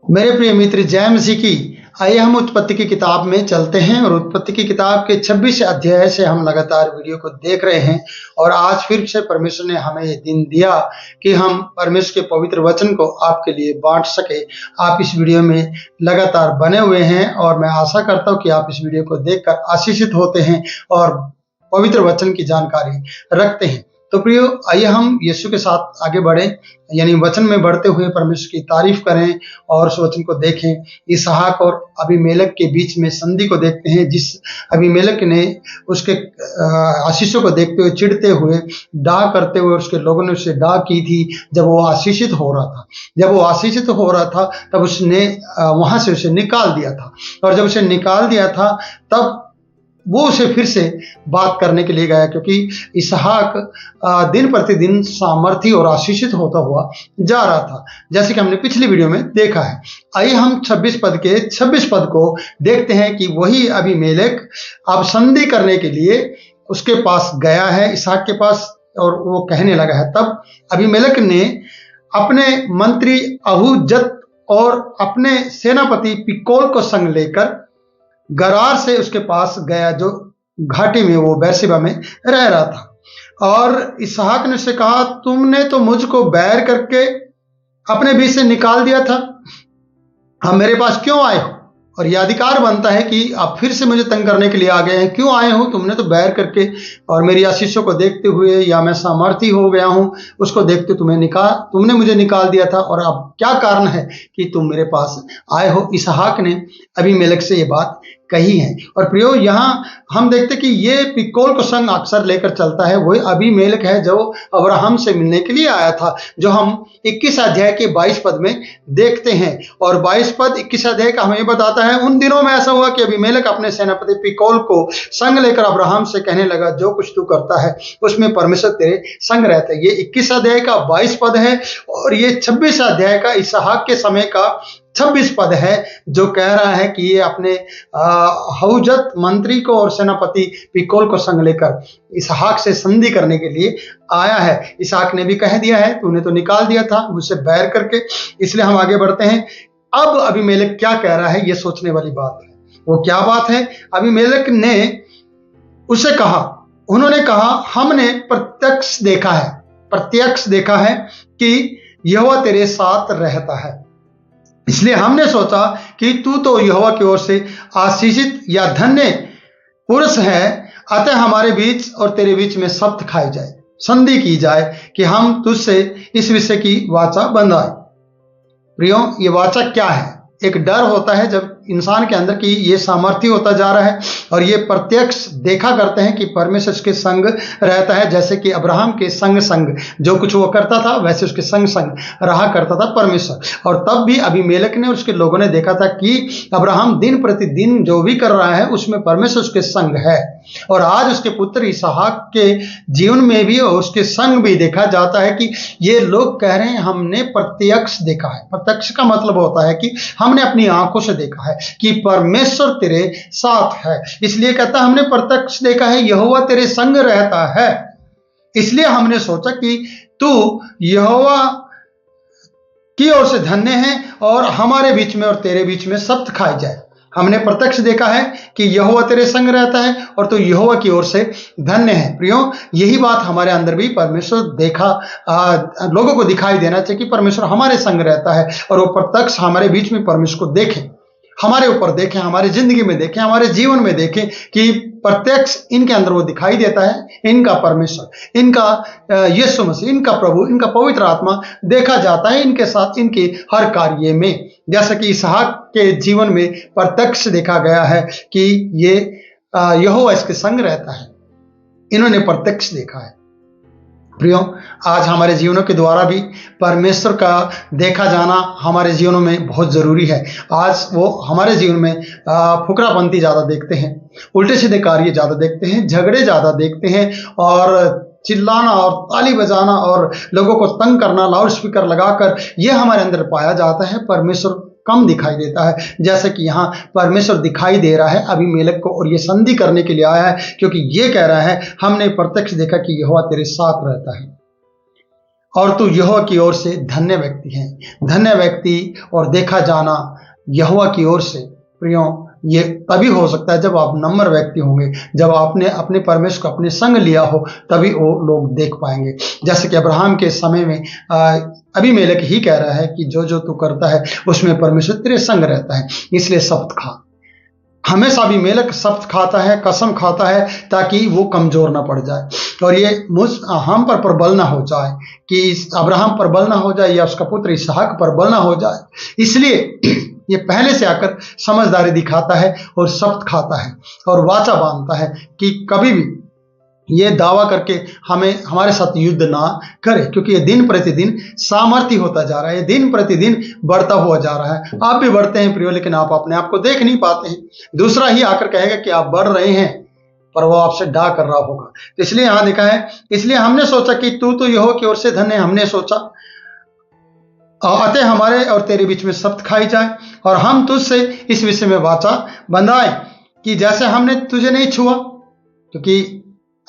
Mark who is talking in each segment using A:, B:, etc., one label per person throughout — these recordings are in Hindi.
A: मेरे प्रिय मित्र, जय मसीह की। आइए हम उत्पत्ति की किताब में चलते हैं और उत्पत्ति की किताब के 26 अध्याय से हम लगातार वीडियो को देख रहे हैं। और आज फिर से परमेश्वर ने हमें ये दिन दिया कि हम परमेश्वर के पवित्र वचन को आपके लिए बांट सके। आप इस वीडियो में लगातार बने हुए हैं और मैं आशा करता हूँ कि आप इस वीडियो को देखकर आशीषित होते हैं और पवित्र वचन की जानकारी रखते हैं। तो प्रियो, आइए हम यीशु के साथ आगे बढ़े, यानी वचन में बढ़ते हुए परमेश्वर की तारीफ करें और उस वचन को देखें। इसहाक और अबीमेलेक के बीच में संधि को देखते हैं, जिस अबीमेलेक ने उसके आशीषों को देखते हुए, चिढ़ते हुए, डाह करते हुए उसके लोगों ने उससे डाह की थी जब वो आशीषित हो रहा था। जब वो आशीषित हो रहा था तब उसने वहां से उसे निकाल दिया था, और जब उसे निकाल दिया था तब वो उसे फिर से बात करने के लिए गया, क्योंकि इसहाक दिन प्रतिदिन सामर्थी और आशीषित होता हुआ जा रहा था, जैसे कि हमने पिछली वीडियो में देखा है। आइए हम 26 पद के 26 पद को देखते हैं कि वही अबीमेलेक अब संधि करने के लिए उसके पास गया है, इसहाक के पास, और वो कहने लगा है। तब अबीमेलेक ने अपने मंत्री अहूजत और अपने सेनापति पिकोल को संग लेकर गरार से उसके पास गया, जो घाटी में वो बेर्शेबा में रह रहा था। और इसहाक ने उससे कहा, तुमने तो मुझको बैर करके अपने बीच से निकाल दिया था, अब मेरे पास क्यों आए हो? और यह अधिकार बनता है कि आप फिर से मुझे तंग करने के लिए आ गए हैं। क्यों आए हो? तुमने तो बैर करके और मेरी आशीषों को देखते हुए, या मैं सामर्थी हो गया हूं उसको देखते तुमने मुझे निकाल दिया था, और अब क्या कारण है कि तुम मेरे पास आए हो? इसहाक ने अबीमेलेक से ये बात कही है। और प्रियो, यहाँ हम देखते कि ये पिकोल को संग अक्सर लेकर चलता है। वही अबीमेलेक है जो अब्राहम से मिलने के लिए आया था, जो हम 21 अध्याय के 22 पद में देखते हैं। और 22 पद 21 अध्याय का हमें बताता है, उन दिनों में ऐसा हुआ कि अबीमेलेक अपने सेनापति पिकोल को संग लेकर अब्राहम से कहने लगा, जो कुछ तू करता है उसमें परमेश्वर तेरे संग रहता है। ये 21 अध्याय का 22 पद है, और ये 26 अध्याय का इसहाक के समय का 26 पद है, जो कह रहा है कि ये अपने हौजत मंत्री को और सेनापति पिकोल को संग लेकर इसहाक से संधि करने के लिए आया है। इसहाक ने भी कह दिया है, तूने तो निकाल दिया था मुझसे बैर करके। इसलिए हम आगे बढ़ते हैं। अब अबीमेलेक क्या कह रहा है, ये सोचने वाली बात है। वो क्या बात है? अबीमेलेक ने उसे कहा, उन्होंने कहा, हमने प्रत्यक्ष देखा है कि यहोवा तेरे साथ रहता है, इसलिए हमने सोचा कि तू तो यहोवा की ओर से आशीषित या धन्य पुरुष है, अतः हमारे बीच और तेरे बीच में शपथ खाई जाए, संधि की जाए कि हम तुझसे इस विषय की वाचा बंधाए। प्रियो, ये वाचा क्या है? एक डर होता है जब इंसान के अंदर की ये सामर्थ्य होता जा रहा है, और ये प्रत्यक्ष देखा करते हैं कि परमेश्वर उसके संग रहता है, जैसे कि अब्राहम के संग जो कुछ वो करता था वैसे उसके संग रहा करता था परमेश्वर। और तब भी अबीमेलेक ने और उसके लोगों ने देखा था कि अब्राहम दिन प्रतिदिन जो भी कर रहा है उसमें परमेश्वर उसके संग है। और आज उसके पुत्र इसहाक के जीवन में भी और उसके संग भी देखा जाता है कि ये लोग कह रहे हैं, हमने प्रत्यक्ष देखा है। प्रत्यक्ष का मतलब होता है कि हमने अपनी आंखों से देखा है कि परमेश्वर तेरे साथ है। इसलिए कहता, हमने प्रत्यक्ष देखा है, यहोवा तेरे संग रहता है, इसलिए हमने सोचा कि तू यहोवा की ओर से धन्य है और हमारे बीच में और तेरे बीच में शपथ खाई जाए। हमने प्रत्यक्ष देखा है कि यहोवा तेरे संग रहता है और तो यहोवा की ओर से धन्य है। प्रियो, यही बात हमारे अंदर भी परमेश्वर लोगों को दिखाई देना चाहिए कि परमेश्वर हमारे संग रहता है, और वो प्रत्यक्ष हमारे बीच में परमेश्वर को देखें, हमारे ऊपर देखें, हमारी जिंदगी में देखें, हमारे जीवन में देखें कि प्रत्यक्ष इनके अंदर वो दिखाई देता है। इनका परमेश्वर, इनका यीशु मसीह, इनका प्रभु, इनका पवित्र आत्मा देखा जाता है इनके साथ, इनके हर कार्य में। जैसा कि इसहाक के जीवन में प्रत्यक्ष देखा गया है कि ये यहोवा इसके संग रहता है, इन्होंने प्रत्यक्ष देखा है। प्रियो, आज हमारे जीवनों के द्वारा भी परमेश्वर का देखा जाना हमारे जीवनों में बहुत जरूरी है। आज वो हमारे जीवन में फुकरापंती ज्यादा देखते हैं, उल्टे सीधे कार्य ज्यादा देखते हैं, झगड़े ज्यादा देखते हैं, और चिल्लाना और ताली बजाना और लोगों को तंग करना लाउड स्पीकर लगाकर, ये हमारे अंदर पाया जाता है। परमेश्वर कम दिखाई देता है, जैसे कि यहाँ परमेश्वर दिखाई दे रहा है अबीमेलेक को, और ये संधि करने के लिए आया है, क्योंकि ये कह रहा है, हमने प्रत्यक्ष देखा कि यहोवा तेरे साथ रहता है। और तू यहोवा की ओर से धन्य व्यक्ति है। धन्य व्यक्ति और देखा जाना यहोवा की ओर से प्रियो ये तभी हो सकता है जब आप नम्र व्यक्ति होंगे, जब आपने अपने परमेश्वर को अपने संग लिया हो, तभी वो लोग देख पाएंगे। जैसे कि अब्राहम के समय में अबीमेलेक ही कह रहा है कि जो जो तू करता है उसमें परमेश्वर तेरे संग रहता है, इसलिए शपथ खा। हमेशा अबीमेलेक शपथ खाता है, कसम खाता है, ताकि वो कमजोर ना पड़ जाए और ये हम पर प्रबल ना हो जाए, कि अब्राहम पर बल ना हो जाए या उसका पुत्र इसहाक पर बल ना हो जाए। इसलिए ये पहले से आकर समझदारी दिखाता है और शपथ खाता है और वाचा बांधता है कि कभी भी ये दावा करके हमारे साथ युद्ध ना करे, क्योंकि ये दिन प्रतिदिन सामर्थ्य होता जा रहा है, ये दिन प्रतिदिन बढ़ता हुआ जा रहा है। आप भी बढ़ते हैं प्रियो, लेकिन आप अपने आप को देख नहीं पाते हैं। दूसरा ही आकर कहेगा कि आप बढ़ रहे हैं, पर वो आपसे डा कर रहा होगा। तो इसलिए यहां लिखा है, इसलिए हमने सोचा कि तू तो यहोवा की ओर से धन्य है। हमने सोचा अतः हमारे और तेरे बीच में शपथ खाई जाए और हम तुझसे इस विषय में वाचा बंधाए कि जैसे हमने तुझे नहीं छुआ, क्योंकि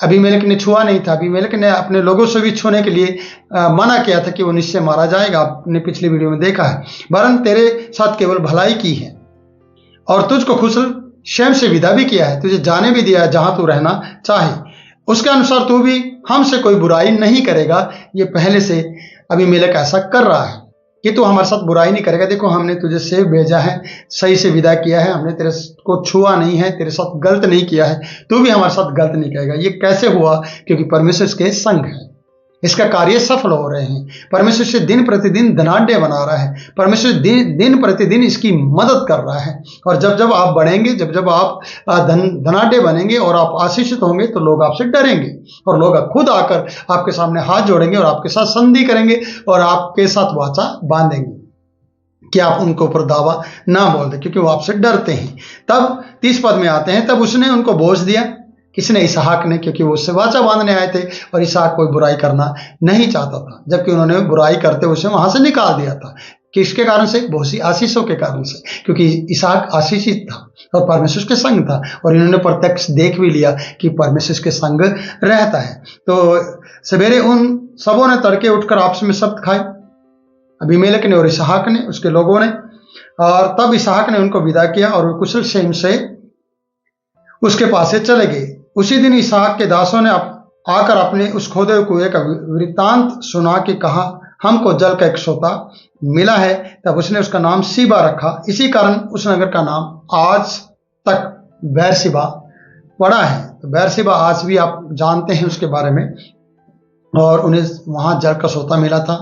A: अबीमेलेक ने छुआ नहीं था। अबीमेलेक ने अपने लोगों से भी छूने के लिए मना किया था कि वो निश्चय मारा जाएगा, आपने पिछली वीडियो में देखा है। वरन तेरे साथ केवल भलाई की है और तुझको खुशल स्वयं से विदा भी किया है, तुझे जाने भी दिया है जहां तू रहना चाहे, उसके अनुसार तू भी हमसे कोई बुराई नहीं करेगा। ये पहले से अबीमेलेक ऐसा कर रहा है कि तू हमारे साथ बुराई नहीं करेगा। देखो, हमने तुझे सेव भेजा है, सही से विदा किया है, हमने तेरे को छुआ नहीं है, तेरे साथ गलत नहीं किया है, तू भी हमारे साथ गलत नहीं करेगा। ये कैसे हुआ? क्योंकि परमेश्वर इसके संग है, इसका कार्य सफल हो रहे हैं। परमेश्वर से दिन प्रतिदिन धनाढ्य बना रहा है, परमेश्वर दिन प्रतिदिन इसकी मदद कर रहा है। और जब जब आप बढ़ेंगे, जब जब आप धनाढ्य बनेंगे और आप आशीषित होंगे, तो लोग आपसे डरेंगे और लोग खुद आकर आपके सामने हाथ जोड़ेंगे और आपके साथ संधि करेंगे और आपके साथ वाचा बांधेंगे कि आप उनको ऊपर दावा ना बोल दे, क्योंकि वो आपसे डरते हैं। तब 30 पद में आते हैं, तब उसने उनको बोझ दिया। किसने? इसहाक ने, क्योंकि वो उससे वाचा बांधने आए थे और इसहाक कोई बुराई करना नहीं चाहता था, जबकि उन्होंने बुराई करते उसे वहां से निकाल दिया था। किसके कारण से? बहुत सी आशीषों के कारण से, क्योंकि इसहाक आशीषित था और परमेश्वर के संग था और इन्होंने प्रत्यक्ष देख भी लिया कि परमेश्वर के संग रहता है। तो सवेरे उन सबों ने तड़के उठकर आपस में शपथ खाई, अबीमेलेक ने और इसहाक ने, उसके लोगों ने। और तब इसहाक ने उनको विदा किया और वे कुशल क्षेम से उसके पास से चले गए। उसी दिन इसहाक के दासों ने आकर अपने उस खोदे हुए कुएं का वृत्तांत सुना के कहा, हमको जल का एक सोता मिला है। तब उसने उसका नाम सीबा रखा। इसी कारण उस नगर का नाम आज तक बेरशिबा पड़ा है। तो बेरशिबा आज भी आप जानते हैं उसके बारे में। और उन्हें वहां जल का सोता मिला था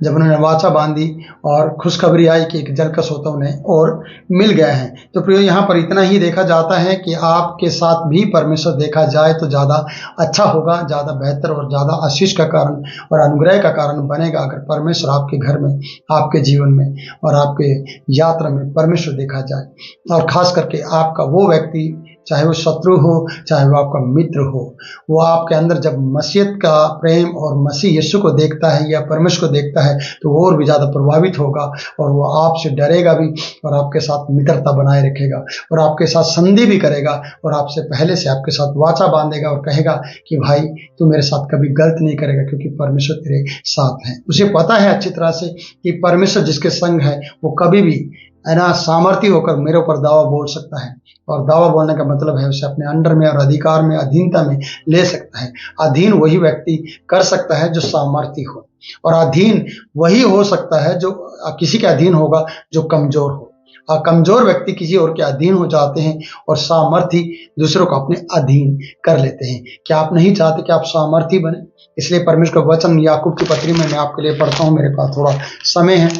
A: जब उन्होंने वाचा बांधी और खुशखबरी आई कि एक जल का सोता उन्हें और मिल गया है। तो प्रियो, यहाँ पर इतना ही देखा जाता है कि आपके साथ भी परमेश्वर देखा जाए तो ज़्यादा अच्छा होगा, ज़्यादा बेहतर और ज़्यादा आशीष का कारण और अनुग्रह का कारण बनेगा अगर परमेश्वर आपके घर में, आपके जीवन में और आपके यात्रा में परमेश्वर देखा जाए। और खास करके आपका वो व्यक्ति, चाहे वो शत्रु हो चाहे वो आपका मित्र हो, वो आपके अंदर जब मसीहत का प्रेम और मसीह यीशु को देखता है या परमेश्वर को देखता है तो वो और भी ज़्यादा प्रभावित होगा और वो आपसे डरेगा भी और आपके साथ मित्रता बनाए रखेगा और आपके साथ संधि भी करेगा और आपसे पहले से आपके साथ वाचा बांधेगा और कहेगा कि भाई तू मेरे साथ कभी गलत नहीं करेगा, क्योंकि परमेश्वर तेरे साथ है। उसे पता है अच्छी तरह से कि परमेश्वर जिसके संग है वो कभी भी सामर्थ्य होकर मेरे ऊपर दावा बोल सकता है। और दावा बोलने का मतलब है उसे अपने अंडर में और अधिकार में, अधीनता में ले सकता है। अधीन वही व्यक्ति कर सकता है जो सामर्थ्य हो, और अधीन वही हो सकता है जो किसी के अधीन होगा जो कमजोर हो। और कमजोर व्यक्ति किसी और के अधीन हो जाते हैं और सामर्थ्य दूसरों को अपने अधीन कर लेते हैं। क्या आप नहीं चाहते कि आप सामर्थ्य बने? इसलिए परमेश्वर का वचन याकूब की पत्री में मैं आपके लिए पढ़ता हूँ, मेरे पास थोड़ा समय है।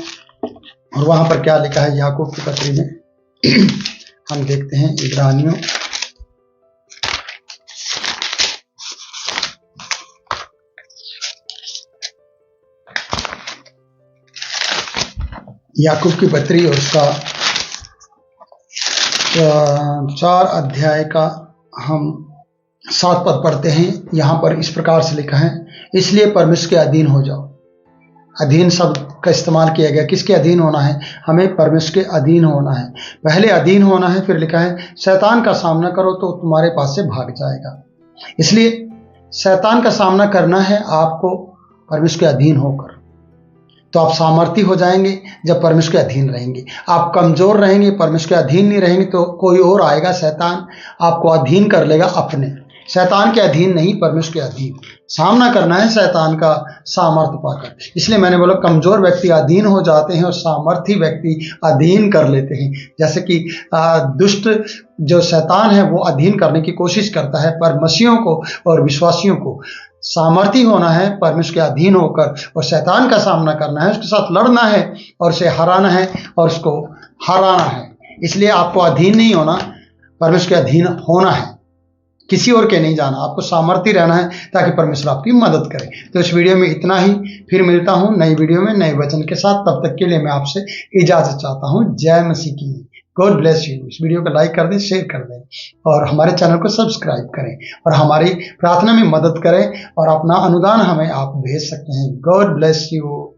A: और वहां पर क्या लिखा है याकूब की पत्री में हम देखते हैं। इब्रानियों याकूब की पत्री और उसका 4 अध्याय का हम 7 पद पढ़ते हैं। यहाँ पर इस प्रकार से लिखा है, इसलिए परमेश्वर के अधीन हो जाओ। अधीन शब्द का इस्तेमाल किया गया। किसके अधीन होना है? हमें परमेश्वर के अधीन होना है। पहले अधीन होना है, फिर लिखा है शैतान का सामना करो तो तुम्हारे पास से भाग जाएगा। इसलिए शैतान का सामना करना है आपको परमेश्वर के अधीन होकर। तो आप सामर्थी हो जाएंगे जब परमेश्वर के अधीन रहेंगे। आप कमजोर रहेंगे, परमेश्वर के अधीन नहीं रहेंगे तो कोई और आएगा, शैतान आपको अधीन कर लेगा अपने। शैतान के अधीन नहीं, परमेश्वर के अधीन सामना करना है शैतान का सामर्थ्य पाकर। इसलिए मैंने बोला कमजोर व्यक्ति अधीन हो जाते हैं और सामर्थी व्यक्ति अधीन कर लेते हैं। जैसे कि दुष्ट जो शैतान है वो अधीन करने की कोशिश करता है, पर मसीहों को और विश्वासियों को सामर्थी होना है, परमेश्वर के अधीन होकर और शैतान का सामना करना है, उसके साथ लड़ना है और उसे हराना है और उसको हराना है। इसलिए आपको अधीन नहीं होना, परमेश्वर के अधीन होना है, किसी और के नहीं जाना। आपको सामर्थ्य रहना है ताकि परमेश्वर आपकी मदद करे। तो इस वीडियो में इतना ही, फिर मिलता हूं नई वीडियो में नए वचन के साथ। तब तक के लिए मैं आपसे इजाजत चाहता हूं। जय मसीह की। God bless you. इस वीडियो को लाइक कर दें, शेयर कर दें और हमारे चैनल को सब्सक्राइब करें और हमारी प्रार्थना में मदद करें और अपना अनुदान हमें आप भेज सकते हैं। God bless you.